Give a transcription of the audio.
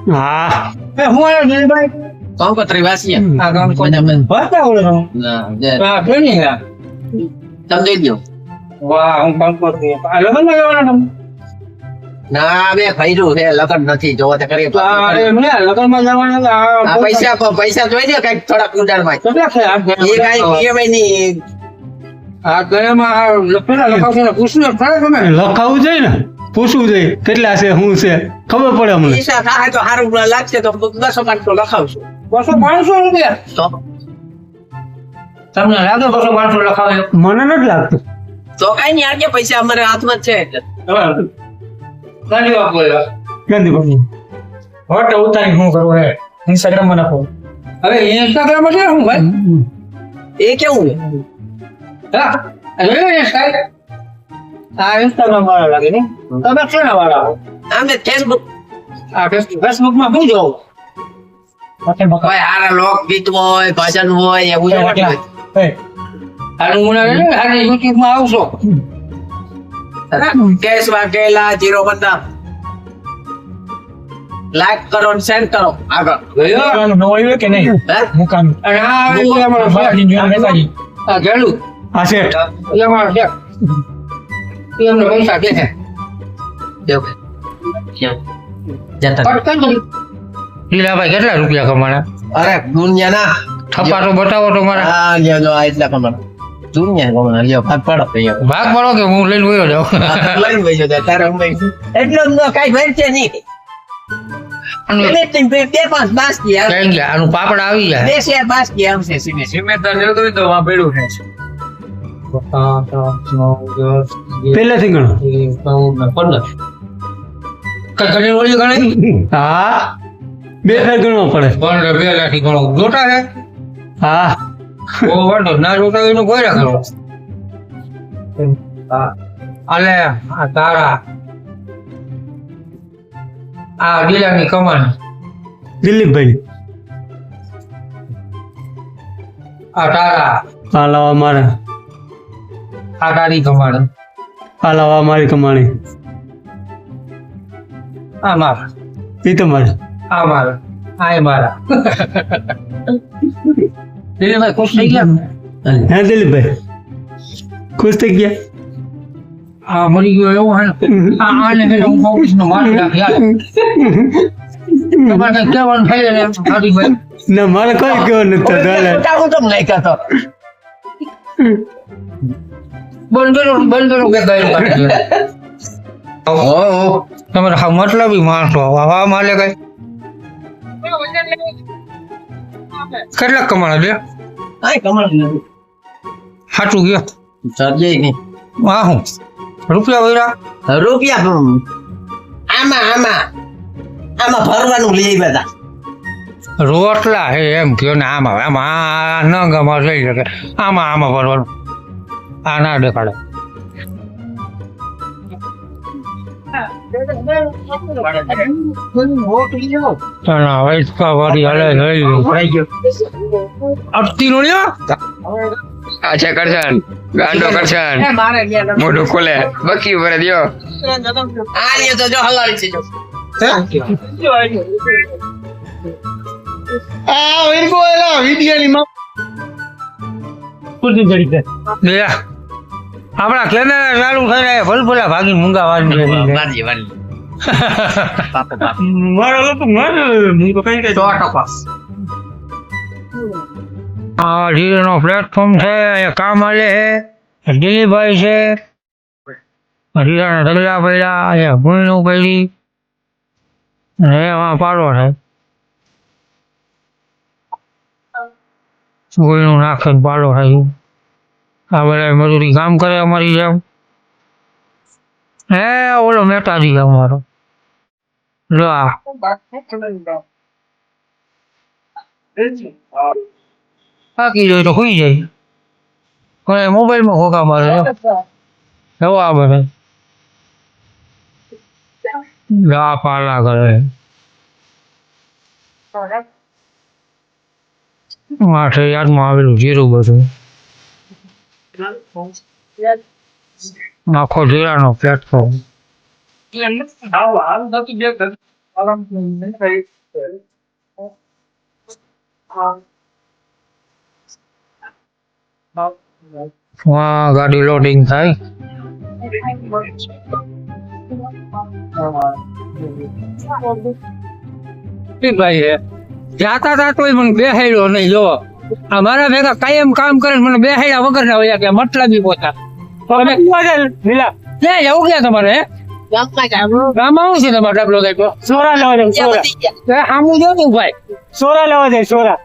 હા હું આવ્યો દિલીપભાઈ કંકોત્રી વાસીએ આ ગામ કોઈને મેં ભરતા ઓળો ના જે આ ટ્રેનિંગ તમે દઈ દો વાહ હું કંકોત્રી આ લગ્નમાં જવાના તમે ના બે ભર્યું છે લગન નથી જોવો તો કરીએ અરે મને લગ્નમાં જવાના હતા આ પૈસા જોઈ દે કઈક થોડાક ઉડાડમાં કેટલા છે આ એ કઈ EMI ની આ ગળામાં પેલા લખાવશે ને પૂછ્યું ખરા તમે લખાવું જોઈએ ને પૂછવું જોઈએ કેટલા છે શું છે ખબર પડે અમને પૈસા થાય તો સારું લાગશે તો 200-500 લખાવશું 200-500 રૂપિયા તો તમને લાગે 200-500 લખાવે મને નથી લાગતું તો કઈ નહીં આજે પૈસા અમારા હાથમાં જ છે એટલે ગાંધી બાપુ ગાંધી બાપુ ફોટો ઉતારી શું કરવું હે ઇન્સ્ટાગ્રામ માં નાખો હવે ઇન્સ્ટાગ્રામ માં છે શું ભાઈ એ કેવું છે હા અરે આ ઇન્સ્ટાગ્રામ વાળા લાગે ને તમે કેના વાળા હો અમે ફેસબુક આ ફેસબુક માં શું જોવો કોઈ હારા લોક ગીત હોય ભજન હોય એવું જ હોય હારું મને હારી યુટ્યુબ માં આવશો કેસ વાકેલા 0 બંદા લાઈક કરો ને શેર કરો આગળ ગયો કે નહીં હે મુકામ અને આ અમારો આ ગેલું આ શેઠ એ અમારો છે એમને પૈસા દે છે દેવ જતા પટકન કરી લીલાભાઈ કેટલા રૂપિયા કમાણા અરે દુનિયાના થપાટો બતાવો તો મારા હા લ્યો જો આ એટલા કમાણ દુનિયા કમાણ લ્યો ભાગ પાડો અહીંયા ભાગ પડો કે હું લઈને વયો જાઉં લઈને બેસો તારે હું એટલો કઈ ભેર છે નહીં બે પાંચ બાસ્કી આવે કઈ ગયા આનું પાપડ આવી જાય બે શેર બાસ્કી આવશે સીમે પહેલેથી ગણો કઈ ઘણી ઓળી ગણાય હા બે ફેર ગણવો પડે પણ બે લાઠી ગણો જોટા છે હા ઓ વાંધો ના જોતા હોય એનું કોઈ રાખો અલે આ તારા આ ગીલાની કમાન દિલીપભાઈ આ તારા આ લાવા મારે આ તારી કમાન આ લાવા મારી કમાણી આ મારા એ તમારે આ મારા આ મારા દિલીપભાઈ ખુશ થઈ ગયા હે દિલીપભાઈ ખુશ થઈ ગયા આ મરી ગયો એવું હે આને કે હું કહું છું મારી નાખ યાર તમારે કઈ કહેવાનું થાય ને ભાઈ ના મારે કોઈ કેવું નથી ચાલે હું તમને નહીં કહેતો બંધ કે ગયું તમારે હા મતલબી માણસો હવા માલે કઈ કેટલા કમાણા લે આ કમાણ નથી સાચું ગયો સજે નહીં આ હું રૂપિયા વૈરા રૂપિયા આમાં ભરવાનું લઈ બધા રોટલા હે એમ કયો ને આમાં આમાં ન ગમા લઈ શકે આમાં ભરવાનું આ ના દેખાડે અટતી નો અચ્છા કરશન ગાંડો કરશન મોઢું ખોલે બકી ભરે દ્યો આ લ્યો તો જો હલાળી છે જો આ વિરગો એલા વિડિયાની માં પૂછી જડી છે આપણા કેમેરા ચાલુ થઈ રહ્યા ભલભલા ભાગી મૂંગા વાળી વાજી મારો લોકો મારે હું તો કઈ કઈ આ ધીરેનો પ્લેટફોર્મ છે અહીંયા કામ આલે છે દિલીપભાઈ છે ધીરાના ઢગલા પડ્યા અહીંયા ભૂણનું પડી અને એમાં પાડો છે ગોળીનું નાખે પાડો થાય આ બધા મજૂરી કામ કરે અમારી જેમ હે ઓલો મેટાજી અમારો જો આ થાકી જાય તો સુઈ જાય કોઈ મોબાઈલમાં ખોખા મારે એવો આ બધે લા પાલા કરે માથે યાદમાં આવેલું જીરું બધું આખો જીરાનો પ્લેટફોર્મ વાહ ગાડી લોડિંગ થાય ભાઈ હે જાતા તા તોય મને બેહાડ્યો નહીં જો અમારા ભેગા કાયમ કામ કરે મને બેહાડ્યા વગર ના હોય કે મતલબી પોતા તમે લીલા લે જવું ક્યાં તમારે હે ગામમાં શું છે તમારે ડબલો કઈ સોરા લેવા દે સોરા આમું જો ભાઈ સોરા લેવા દે સોરા